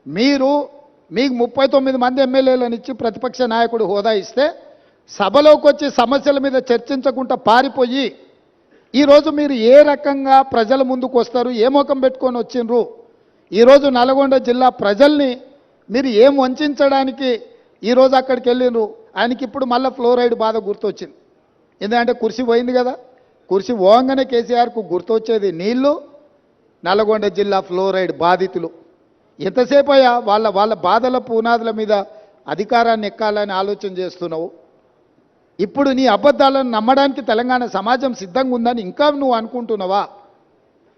మీకు 39 మంది ఎమ్మెల్యేలను ఇచ్చి ప్రతిపక్ష నాయకుడు హోదా ఇస్తే సభలోకి వచ్చి సమస్యల మీద చర్చించకుండా పారిపోయి ఈరోజు మీరు ఏ రకంగా ప్రజల ముందుకు వస్తారు, ఏ ముఖం పెట్టుకొని వచ్చిండ్రు? ఈరోజు నల్గొండ జిల్లా ప్రజల్ని మీరు ఏం వంచడానికి ఈరోజు అక్కడికి వెళ్ళిండ్రు? ఆయనకి ఇప్పుడు మళ్ళీ ఫ్లోరైడ్ బాధ గుర్తొచ్చింది. ఎందుకంటే కుర్చీ పోయింది కదా, కుర్చీ పోగానే కేసీఆర్కు గుర్తొచ్చేది నీళ్లు, నల్గొండ జిల్లా ఫ్లోరైడ్ బాధితులు. ఎంతసేపు అయ్యా వాళ్ళ బాధల పునాదుల మీద అధికారాన్ని ఎక్కాలని ఆలోచన చేస్తున్నావు? ఇప్పుడు నీ అబద్ధాలను నమ్మడానికి తెలంగాణ సమాజం సిద్ధంగా ఉందని ఇంకా నువ్వు అనుకుంటున్నావా?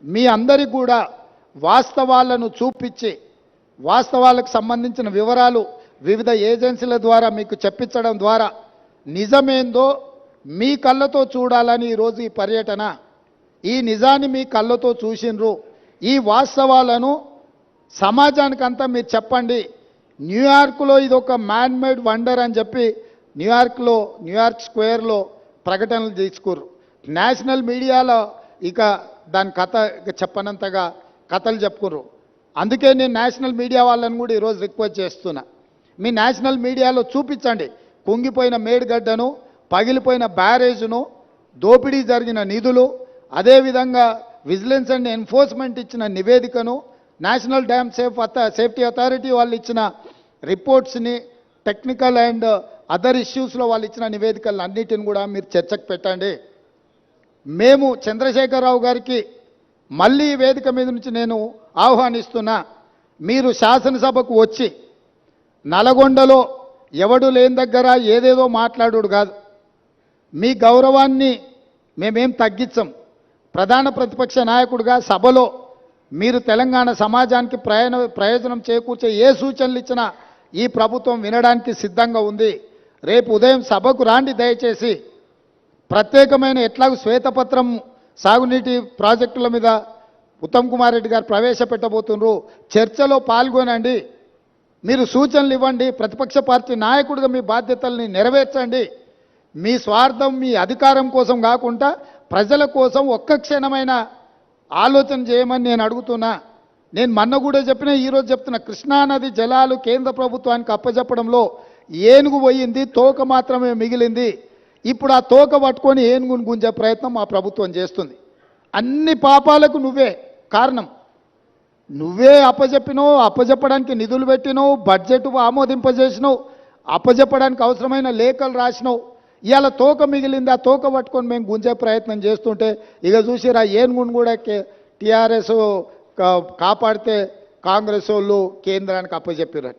మీ అందరికీ కూడా వాస్తవాలను చూపించి వాస్తవాలకు సంబంధించిన వివరాలు వివిధ ఏజెన్సీల ద్వారా మీకు చెప్పించడం ద్వారా నిజమేందో మీ కళ్ళతో చూడాలని ఈరోజు ఈ పర్యటన. ఈ నిజాన్ని మీ కళ్ళతో చూసిండ్రు. ఈ వాస్తవాలను సమాజానికంతా మీరు చెప్పండి. న్యూయార్క్లో ఇది ఒక మ్యాన్ మేడ్ వండర్ అని చెప్పి న్యూయార్క్ స్క్వేర్లో ప్రకటనలు తీసుకుర్రు. నేషనల్ మీడియాలో ఇక దాని కథ చెప్పనంతగా కథలు చెప్పుకుర్రు. అందుకే నేను నేషనల్ మీడియా వాళ్ళని కూడా ఈరోజు రిక్వెస్ట్ చేస్తున్నా, మీ నేషనల్ మీడియాలో చూపించండి కుంగిపోయిన మేడిగడ్డను, పగిలిపోయిన బ్యారేజ్ను, దోపిడీ జరిగిన నిధులు, అదేవిధంగా విజిలెన్స్ అండ్ ఎన్ఫోర్స్మెంట్ ఇచ్చిన నివేదికను, నేషనల్ డ్యామ్ సేఫ్టీ అథారిటీ వాళ్ళు ఇచ్చిన రిపోర్ట్స్ని, టెక్నికల్ అండ్ అదర్ ఇష్యూస్లో వాళ్ళు ఇచ్చిన నివేదికలను అన్నిటిని కూడా మీరు చర్చకు పెట్టండి. మేము చంద్రశేఖరరావు గారికి మళ్ళీ ఈ వేదిక మీద నుంచి నేను ఆహ్వానిస్తున్నా, మీరు శాసనసభకు వచ్చి నల్గొండలో ఎవడు లేని దగ్గర ఏదేదో మాట్లాడు కాదు, మీ గౌరవాన్ని మేమేం తగ్గించం. ప్రధాన ప్రతిపక్ష నాయకుడిగా సభలో మీరు తెలంగాణ సమాజానికి ప్రయోజనం చేకూర్చే ఏ సూచనలు ఇచ్చినా ఈ ప్రభుత్వం వినడానికి సిద్ధంగా ఉంది. రేపు ఉదయం సభకు రాండి దయచేసి. ప్రత్యేకమైన ఎట్లాగూ శ్వేతపత్రం సాగునీటి ప్రాజెక్టుల మీద ఉత్తమ్ కుమార్ రెడ్డి గారు ప్రవేశపెట్టబోతున్నారు. చర్చలో పాల్గొనండి, మీరు సూచనలు ఇవ్వండి. ప్రతిపక్ష పార్టీ నాయకుడిగా మీ బాధ్యతల్ని నెరవేర్చండి. మీ స్వార్థం మీ అధికారం కోసం కాకుండా ప్రజల కోసం ఒక్క క్షణమైన ఆలోచన చేయమని నేను అడుగుతున్నా. నేను మొన్న కూడా చెప్పిన, ఈరోజు చెప్తున్నా, కృష్ణానది జలాలు కేంద్ర ప్రభుత్వానికి అప్పచెప్పడంలో ఏనుగు పోయింది, తోక మాత్రమే మిగిలింది. ఇప్పుడు ఆ తోక పట్టుకొని ఏనుగును గుంజే ప్రయత్నం మా ప్రభుత్వం చేస్తుంది. అన్ని పాపాలకు నువ్వే కారణం. నువ్వే అప్పచెప్పినావు, అప్పచెప్పడానికి నిధులు పెట్టినావు, బడ్జెట్ ఆమోదింపజేసినావు, అప్పచెప్పడానికి అవసరమైన లేఖలు రాసినావు. ఇవాళ తోక మిగిలింది, ఆ తోక పట్టుకొని మేము గుంజే ప్రయత్నం చేస్తుంటే ఇక చూసిరా ఏనుగును కూడా టీఆర్ఎస్ కాపాడితే కాంగ్రెస్ వాళ్ళు కేంద్రానికి అప్పచెప్పారు.